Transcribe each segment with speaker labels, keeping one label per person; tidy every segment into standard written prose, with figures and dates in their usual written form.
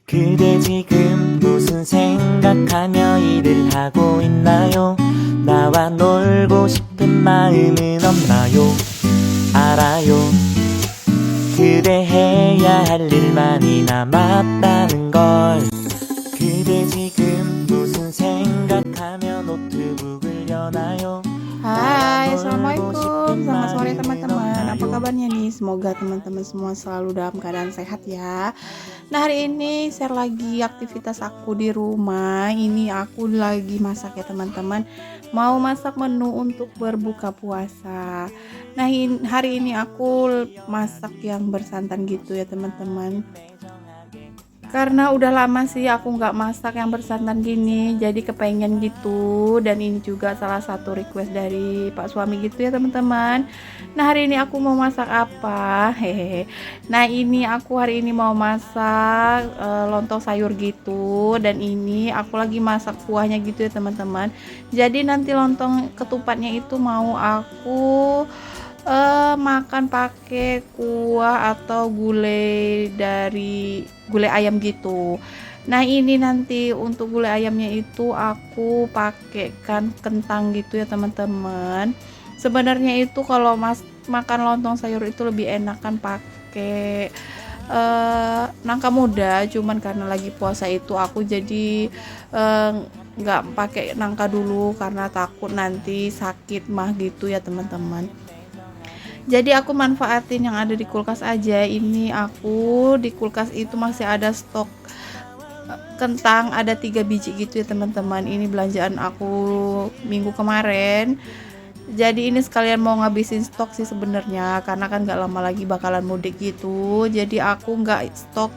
Speaker 1: 그대 지금 무슨 생각하며 일을 하고 있나요? 나와 놀고 싶은 마음은 없나요? 알아요. 그대 해야 할 일만이 남았다는 걸. 그대 지금 무슨 생각하며 노트북을 여나요?
Speaker 2: Hai, assalamualaikum. Selamat sore teman-teman. Apa kabarnya nih? Semoga teman-teman semua selalu dalam keadaan sehat ya. Nah, hari ini share lagi aktivitas aku di rumah. Ini aku lagi masak ya teman-teman. Mau masak menu untuk berbuka puasa. Nah, hari ini aku masak yang bersantan gitu ya teman-teman. Karena udah lama sih aku nggak masak yang bersantan gini, jadi kepengen gitu. Dan ini juga salah satu request dari Pak suami gitu ya teman-teman. Nah, hari ini aku mau masak apa? Hehehe. Nah, ini aku hari ini mau masak lontong sayur gitu. Dan ini aku lagi masak kuahnya gitu ya teman-teman. Jadi nanti lontong ketupatnya itu mau aku makan pakai kuah atau gulai dari gulai ayam gitu. Nah, ini nanti untuk gulai ayamnya itu aku pakaikan kentang gitu ya teman-teman. Sebenarnya itu kalau makan lontong sayur itu lebih enakan pakai nangka muda, cuman karena lagi puasa itu aku jadi nggak pakai nangka dulu karena takut nanti sakit mah gitu ya teman-teman. Jadi aku manfaatin yang ada di kulkas aja. Ini aku di kulkas itu masih ada stok kentang, ada 3 biji gitu ya teman-teman. Ini belanjaan aku minggu kemarin. Jadi ini sekalian mau ngabisin stok sih sebenarnya, karena kan gak lama lagi bakalan mudik gitu. Jadi aku nggak stok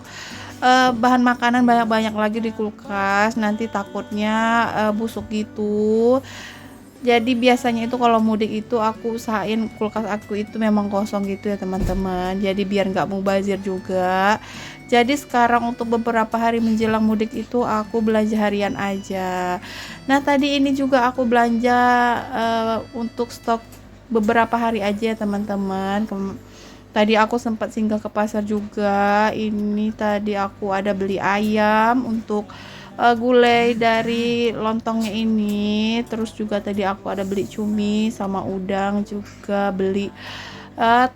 Speaker 2: bahan makanan banyak-banyak lagi di kulkas, nanti takutnya busuk gitu. Jadi biasanya itu kalau mudik itu aku usahain kulkas aku itu memang kosong gitu ya teman-teman. Jadi biar nggak mubazir juga. Jadi sekarang untuk beberapa hari menjelang mudik itu aku belanja harian aja. Nah, tadi ini juga aku belanja untuk stok beberapa hari aja ya teman-teman. Tadi aku sempat singgah ke pasar juga. Ini tadi aku ada beli ayam untuk gulai dari lontongnya ini. Terus juga tadi aku ada beli cumi sama udang, juga beli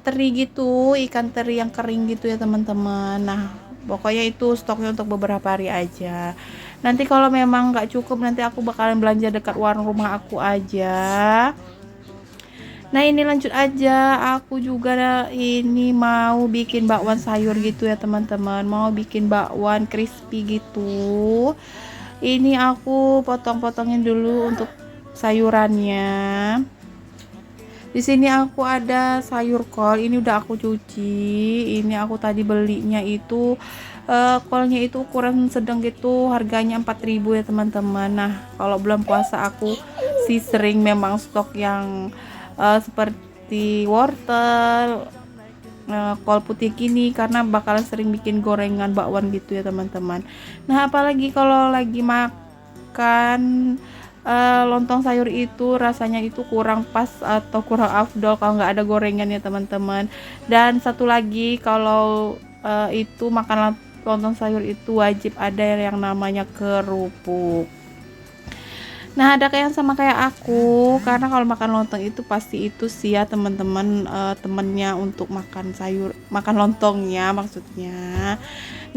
Speaker 2: teri gitu, ikan teri yang kering gitu ya teman-teman. Nah, pokoknya itu stoknya untuk beberapa hari aja. Nanti kalau memang nggak cukup, nanti aku bakalan belanja dekat warung rumah aku aja. Nah, ini lanjut aja, aku juga ini mau bikin bakwan sayur gitu ya teman-teman. Mau bikin bakwan crispy gitu. Ini aku potong-potongin dulu untuk sayurannya. Di sini aku ada sayur kol, ini udah aku cuci. Ini aku tadi belinya itu kolnya itu ukuran sedang gitu, harganya 4.000 ya teman-teman. Nah, kalau bulan puasa aku sih sering memang stok yang seperti wortel, kol putih gini, karena bakalan sering bikin gorengan bakwan gitu ya teman-teman. Nah, apalagi kalau lagi makan lontong sayur itu rasanya itu kurang pas atau kurang afdol kalau nggak ada gorengan ya teman-teman. Dan satu lagi, kalau itu makan lontong sayur itu wajib ada yang namanya kerupuk. Nah, ada kayak sama kayak aku, karena kalau makan lontong itu pasti itu sih ya teman-teman, temennya untuk makan sayur, makan lontongnya maksudnya.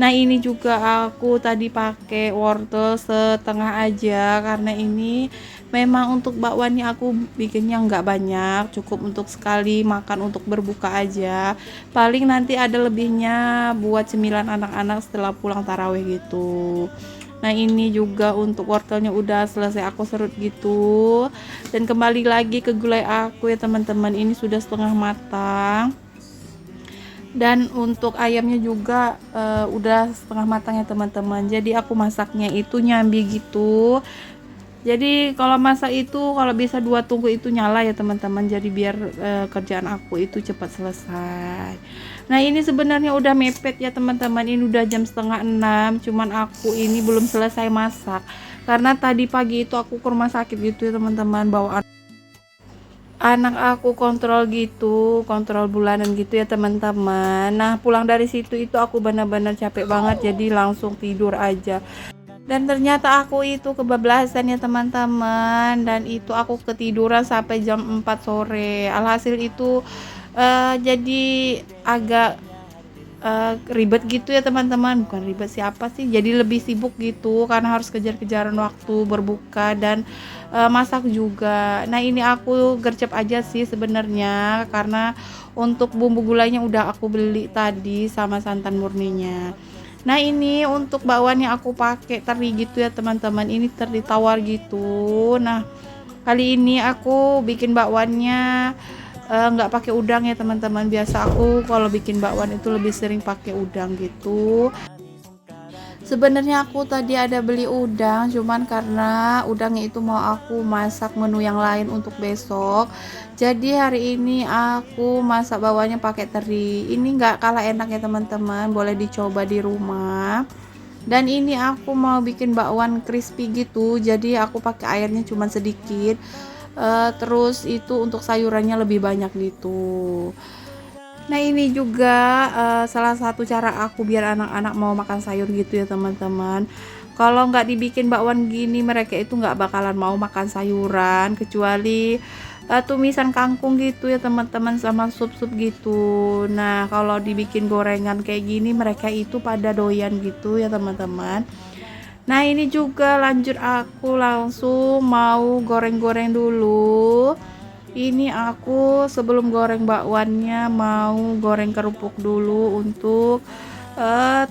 Speaker 2: Nah, ini juga aku tadi pakai wortel setengah aja, karena ini memang untuk bakwannya aku bikinnya nggak banyak, cukup untuk sekali makan untuk berbuka aja. Paling nanti ada lebihnya buat cemilan anak-anak setelah pulang tarawih gitu. Nah, ini juga untuk wortelnya udah selesai aku serut gitu. Dan kembali lagi ke gulai aku ya teman-teman, ini sudah setengah matang. Dan untuk ayamnya juga udah setengah matang ya teman-teman. Jadi aku masaknya itu nyambi gitu. Jadi kalau masak itu kalau bisa 2 tungku itu nyala ya teman-teman. Jadi biar kerjaan aku itu cepat selesai. Nah, ini sebenarnya udah mepet ya teman-teman. Ini udah jam setengah 6. Cuman aku ini belum selesai masak. Karena tadi pagi itu aku ke rumah sakit gitu ya teman-teman, bawaan anak aku kontrol gitu, kontrol bulanan gitu ya teman-teman. Nah pulang dari situ itu aku benar-benar capek banget, jadi langsung tidur aja. Dan ternyata aku itu kebablasan ya teman-teman, dan itu aku ketiduran sampai jam 4 sore. Alhasil itu jadi agak ribet gitu ya teman-teman, bukan ribet siapa sih, jadi lebih sibuk gitu karena harus kejar-kejaran waktu berbuka dan masak juga. Nah ini aku gercep aja sih sebenarnya, karena untuk bumbu gulanya udah aku beli tadi sama santan murninya. Nah ini untuk bakwan yang aku pakai teri gitu ya teman-teman, ini teri tawar gitu. Nah kali ini aku bikin bakwannya nggak pakai udang ya teman-teman. Biasa aku kalau bikin bakwan itu lebih sering pakai udang gitu. Sebenarnya aku tadi ada beli udang, cuman karena udangnya itu mau aku masak menu yang lain untuk besok. Jadi hari ini aku masak bakwannya pakai teri. Ini nggak kalah enak ya teman-teman, boleh dicoba di rumah. Dan ini aku mau bikin bakwan crispy gitu, jadi aku pakai airnya cuman sedikit. Terus itu untuk sayurannya lebih banyak gitu. Nah ini juga salah satu cara aku biar anak-anak mau makan sayur gitu ya teman-teman. Kalau nggak dibikin bakwan gini, mereka itu nggak bakalan mau makan sayuran, kecuali tumisan kangkung gitu ya teman-teman, sama sup-sup gitu. Nah kalau dibikin gorengan kayak gini, mereka itu pada doyan gitu ya teman-teman. Nah ini juga lanjut, aku langsung mau goreng-goreng dulu. Ini aku sebelum goreng bakwannya mau goreng kerupuk dulu untuk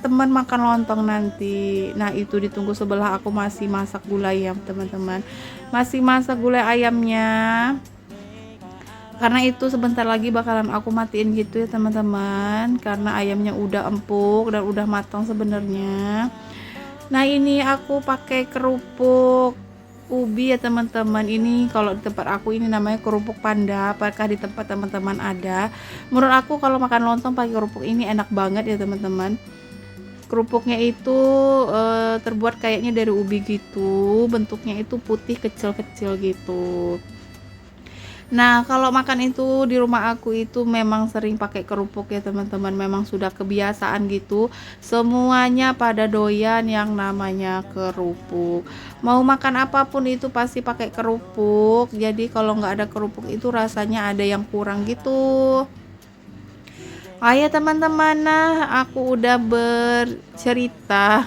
Speaker 2: teman makan lontong nanti. Nah itu ditunggu sebelah, aku masih masak gulai ya teman-teman, masih masak gulai ayamnya, karena itu sebentar lagi bakalan aku matiin gitu ya teman-teman, karena ayamnya udah empuk dan udah matang sebenarnya. Nah ini aku pakai kerupuk ubi ya teman-teman. Ini kalau di tempat aku ini namanya kerupuk panda. Apakah di tempat teman-teman ada? Menurut aku kalau makan lontong pakai kerupuk ini enak banget ya teman-teman. Kerupuknya itu terbuat kayaknya dari ubi gitu. Bentuknya itu putih kecil-kecil gitu. Nah, kalau makan itu di rumah aku itu memang sering pakai kerupuk ya teman-teman, memang sudah kebiasaan gitu. Semuanya pada doyan yang namanya kerupuk. Mau makan apapun itu pasti pakai kerupuk. Jadi kalau nggak ada kerupuk itu rasanya ada yang kurang gitu. Ayo teman-teman, nah aku udah bercerita,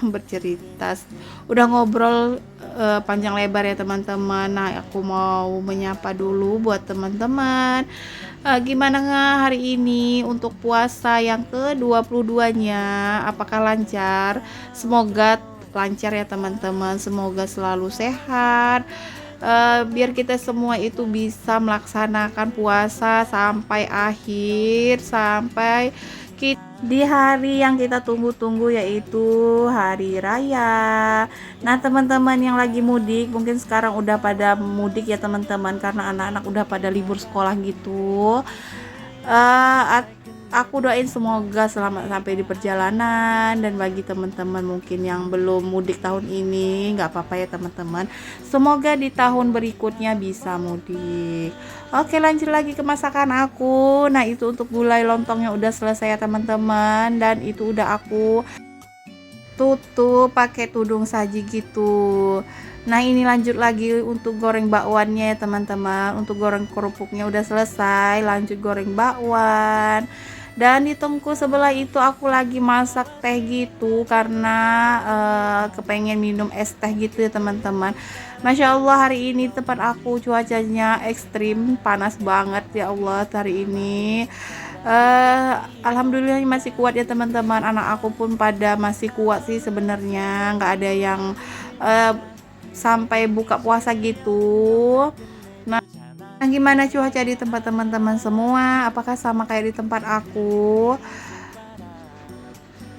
Speaker 2: udah ngobrol panjang lebar ya teman-teman. Nah aku mau menyapa dulu buat teman-teman. Gimana hari ini untuk puasa yang ke-22-nya? Apakah lancar? Semoga lancar ya teman-teman, semoga selalu sehat. Biar kita semua itu bisa melaksanakan puasa sampai akhir, sampai di hari yang kita tunggu-tunggu, yaitu hari raya. Nah teman-teman yang lagi mudik mungkin sekarang udah pada mudik ya teman-teman, karena anak-anak udah pada libur sekolah gitu. uh, aku doain semoga selamat sampai di perjalanan, dan bagi teman-teman mungkin yang belum mudik tahun ini, nggak apa-apa ya teman-teman, semoga di tahun berikutnya bisa mudik. Oke lanjut lagi ke masakan aku. Nah itu untuk gulai lontongnya udah selesai ya teman-teman, dan itu udah aku tutup pakai tudung saji gitu. Nah ini lanjut lagi untuk goreng bakwannya ya teman-teman. Untuk goreng kerupuknya udah selesai, lanjut goreng bakwan. Dan di tengku sebelah itu aku lagi masak teh gitu, karena kepengen minum es teh gitu ya teman-teman. Masya Allah hari ini tempat aku cuacanya ekstrim, panas banget ya Allah hari ini. Alhamdulillah masih kuat ya teman-teman, anak aku pun pada masih kuat sih sebenarnya, nggak ada yang uh, sampai buka puasa gitu. Nah, gimana cuaca di tempat teman-teman semua? Apakah sama kayak di tempat aku?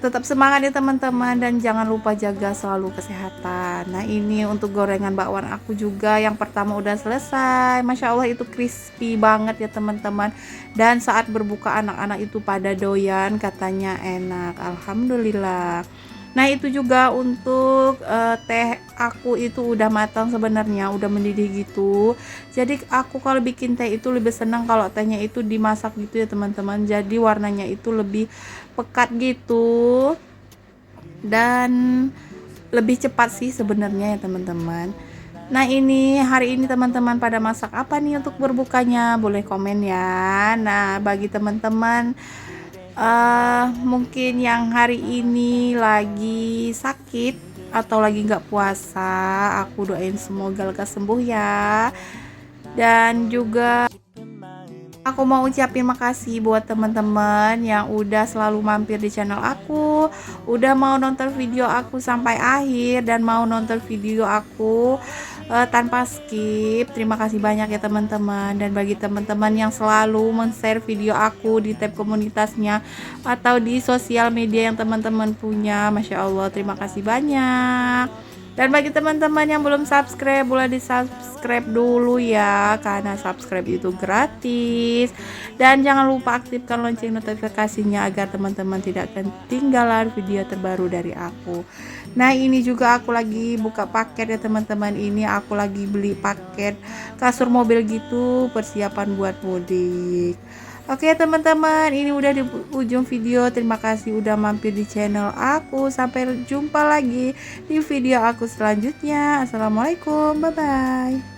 Speaker 2: Tetap semangat ya teman-teman, dan jangan lupa jaga selalu kesehatan. Nah ini untuk gorengan bakwan aku juga yang pertama udah selesai. Masya Allah itu crispy banget ya teman-teman, dan saat berbuka anak-anak itu pada doyan, katanya enak. Alhamdulillah. Nah itu juga untuk teh aku itu udah matang sebenarnya, udah mendidih gitu. Jadi aku kalau bikin teh itu lebih senang kalau tehnya itu dimasak gitu ya teman-teman. Jadi warnanya itu lebih pekat gitu dan lebih cepat sih sebenarnya ya teman-teman. Nah ini hari ini teman-teman pada masak apa nih untuk berbukanya? Boleh komen ya. Nah bagi teman-teman mungkin yang hari ini lagi sakit atau lagi nggak puasa, aku doain semoga lekas sembuh ya. Dan juga aku mau ucapin makasih buat teman-teman yang udah selalu mampir di channel aku, udah mau nonton video aku sampai akhir dan mau nonton video aku tanpa skip. Terima kasih banyak ya teman-teman. Dan bagi teman-teman yang selalu men-share video aku di tab komunitasnya atau di sosial media yang teman-teman punya, Masya Allah, terima kasih banyak. Dan bagi teman-teman yang belum subscribe, boleh di subscribe dulu ya, karena subscribe itu gratis. Dan jangan lupa aktifkan lonceng notifikasinya agar teman-teman tidak ketinggalan video terbaru dari aku. Nah ini juga aku lagi buka paket ya teman-teman. Ini aku lagi beli paket kasur mobil gitu, persiapan buat mudik. Oke teman-teman, ini udah di ujung video. Terima kasih udah mampir di channel aku. Sampai jumpa lagi di video aku selanjutnya. Assalamualaikum, bye bye.